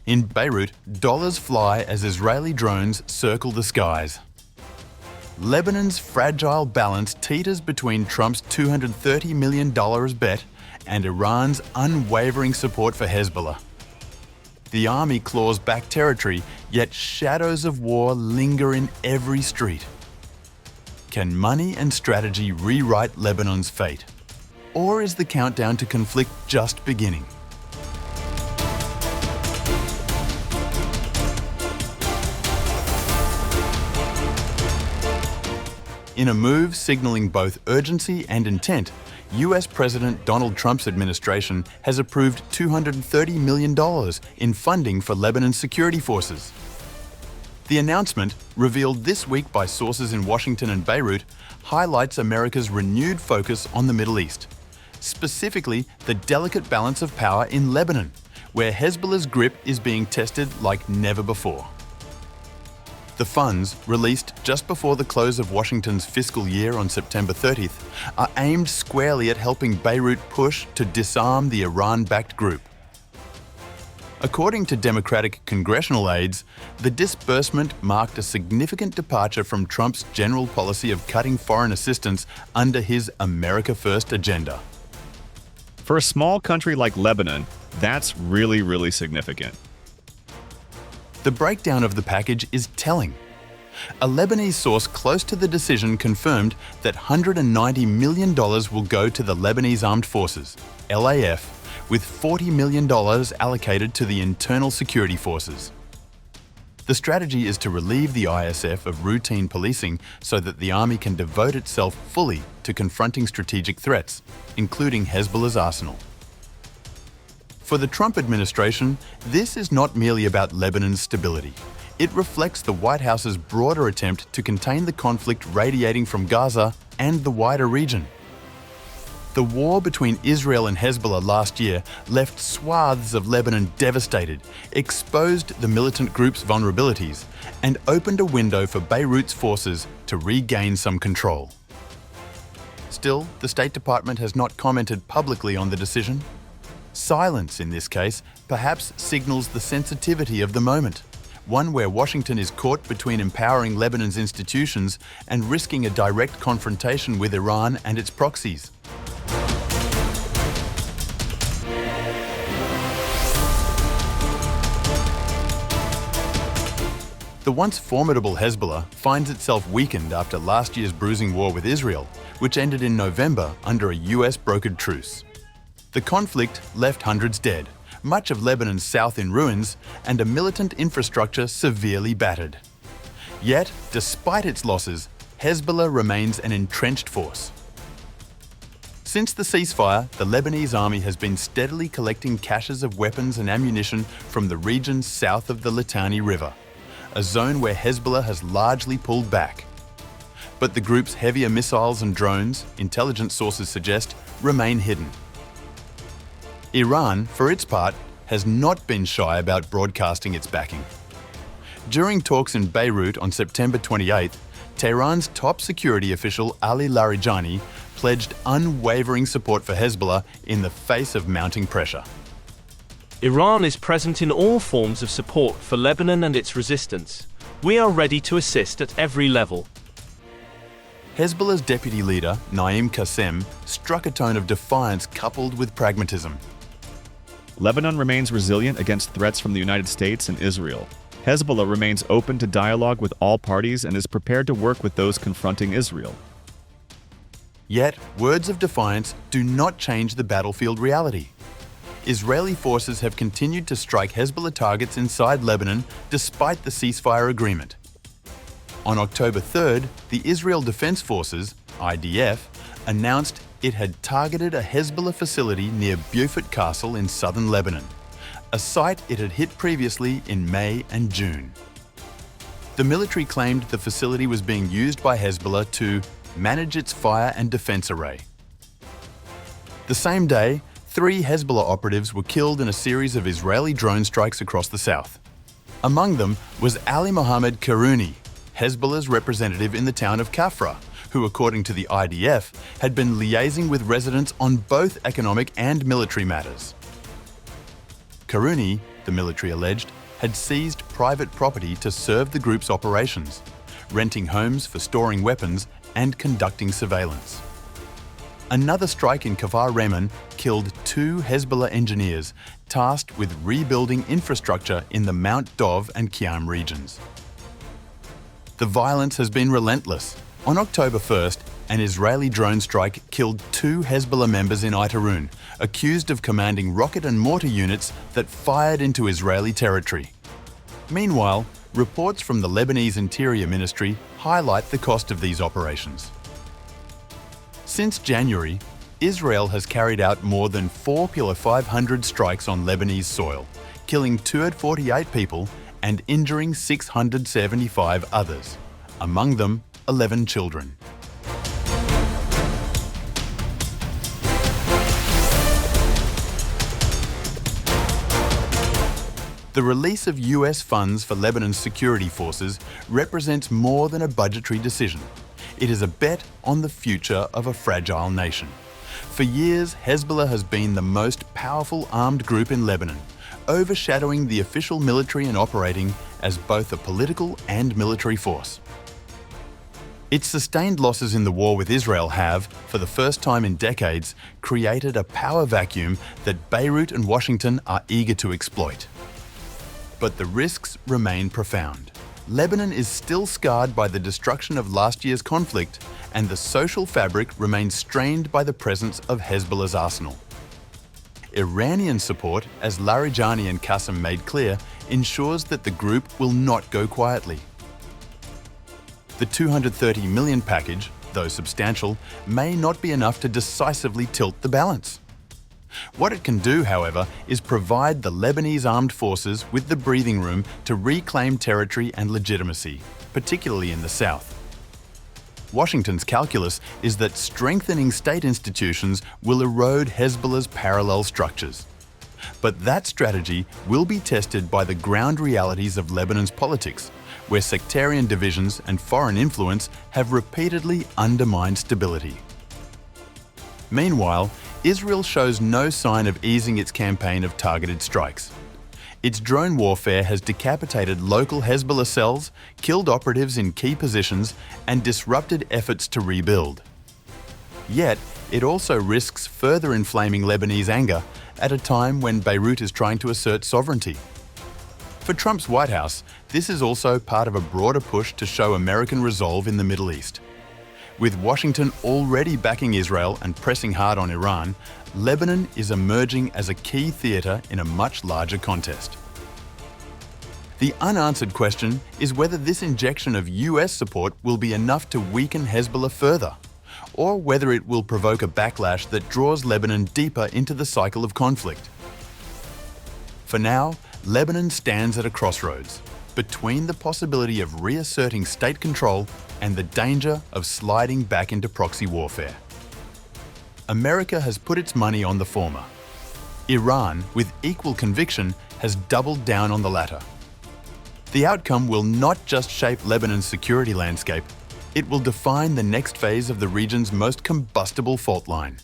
In Beirut, dollars fly as Israeli drones circle the skies. Lebanon's fragile balance teeters between Trump's $230 million bet and Iran's unwavering support for Hezbollah. The army claws back territory, yet shadows of war linger in every street. Can money and strategy rewrite Lebanon's fate? Or is the countdown to conflict just beginning? In a move signaling both urgency and intent, US President Donald Trump's administration has approved $230 million in funding for Lebanon's security forces. The announcement, revealed this week by sources in Washington and Beirut, highlights America's renewed focus on the Middle East, specifically the delicate balance of power in Lebanon, where Hezbollah's grip is being tested like never before. The funds, released just before the close of Washington's fiscal year on September 30th, are aimed squarely at helping Beirut push to disarm the Iran-backed group. According to Democratic congressional aides, the disbursement marked a significant departure from Trump's general policy of cutting foreign assistance under his America First agenda. For a small country like Lebanon, that's really significant. The breakdown of the package is telling. A Lebanese source close to the decision confirmed that $190 million will go to the Lebanese Armed Forces, LAF, with $40 million allocated to the internal security forces. The strategy is to relieve the ISF of routine policing so that the army can devote itself fully to confronting strategic threats, including Hezbollah's arsenal. For the Trump administration, this is not merely about Lebanon's stability. It reflects the White House's broader attempt to contain the conflict radiating from Gaza and the wider region. The war between Israel and Hezbollah last year left swaths of Lebanon devastated, exposed the militant group's vulnerabilities, and opened a window for Beirut's forces to regain some control. Still, the State Department has not commented publicly on the decision. Silence, in this case, perhaps signals the sensitivity of the moment, one where Washington is caught between empowering Lebanon's institutions and risking a direct confrontation with Iran and its proxies. The once formidable Hezbollah finds itself weakened after last year's bruising war with Israel, which ended in November under a US-brokered truce. The conflict left hundreds dead, much of Lebanon's south in ruins, and a militant infrastructure severely battered. Yet, despite its losses, Hezbollah remains an entrenched force. Since the ceasefire, the Lebanese army has been steadily collecting caches of weapons and ammunition from the region south of the Litani River, a zone where Hezbollah has largely pulled back. But the group's heavier missiles and drones, intelligence sources suggest, remain hidden. Iran, for its part, has not been shy about broadcasting its backing. During talks in Beirut on September 28th, Tehran's top security official Ali Larijani pledged unwavering support for Hezbollah in the face of mounting pressure. Iran is present in all forms of support for Lebanon and its resistance. We are ready to assist at every level. Hezbollah's deputy leader, Naim Qassem, struck a tone of defiance coupled with pragmatism. Lebanon remains resilient against threats from the United States and Israel. Hezbollah remains open to dialogue with all parties and is prepared to work with those confronting Israel. Yet, words of defiance do not change the battlefield reality. Israeli forces have continued to strike Hezbollah targets inside Lebanon despite the ceasefire agreement. On October 3rd, the Israel Defense Forces, IDF, announced it had targeted a Hezbollah facility near Beaufort Castle in southern Lebanon, a site it had hit previously in May and June. The military claimed the facility was being used by Hezbollah to manage its fire and defense array. The same day, 3 Hezbollah operatives were killed in a series of Israeli drone strikes across the south. Among them was Ali Mohammed Karuni, Hezbollah's representative in the town of Kafra, who, according to the IDF, had been liaising with residents on both economic and military matters. Karuni, the military alleged, had seized private property to serve the group's operations, renting homes for storing weapons and conducting surveillance. Another strike in Kfar Remen killed 2 Hezbollah engineers tasked with rebuilding infrastructure in the Mount Dov and Kiam regions. The violence has been relentless. On October 1st, an Israeli drone strike killed 2 Hezbollah members in Itarun, accused of commanding rocket and mortar units that fired into Israeli territory. Meanwhile, reports from the Lebanese Interior Ministry highlight the cost of these operations. Since January, Israel has carried out more than 4,500 strikes on Lebanese soil, killing 248 people and injuring 675 others, among them 11 children. The release of US funds for Lebanon's security forces represents more than a budgetary decision. It is a bet on the future of a fragile nation. For years, Hezbollah has been the most powerful armed group in Lebanon, overshadowing the official military and operating as both a political and military force. Its sustained losses in the war with Israel have, for the first time in decades, created a power vacuum that Beirut and Washington are eager to exploit. But the risks remain profound. Lebanon is still scarred by the destruction of last year's conflict, and the social fabric remains strained by the presence of Hezbollah's arsenal. Iranian support, as Larijani and Qasem made clear, ensures that the group will not go quietly. The $230 million package, though substantial, may not be enough to decisively tilt the balance. What it can do, however, is provide the Lebanese armed forces with the breathing room to reclaim territory and legitimacy, particularly in the south. Washington's calculus is that strengthening state institutions will erode Hezbollah's parallel structures. But that strategy will be tested by the ground realities of Lebanon's politics, where sectarian divisions and foreign influence have repeatedly undermined stability. Meanwhile, Israel shows no sign of easing its campaign of targeted strikes. Its drone warfare has decapitated local Hezbollah cells, killed operatives in key positions, and disrupted efforts to rebuild. Yet, it also risks further inflaming Lebanese anger at a time when Beirut is trying to assert sovereignty. For Trump's White House, this is also part of a broader push to show American resolve in the Middle East. With Washington already backing Israel and pressing hard on Iran, Lebanon is emerging as a key theatre in a much larger contest. The unanswered question is whether this injection of US support will be enough to weaken Hezbollah further, or whether it will provoke a backlash that draws Lebanon deeper into the cycle of conflict. For now, Lebanon stands at a crossroads, between the possibility of reasserting state control and the danger of sliding back into proxy warfare. America has put its money on the former. Iran, with equal conviction, has doubled down on the latter. The outcome will not just shape Lebanon's security landscape, it will define the next phase of the region's most combustible fault line.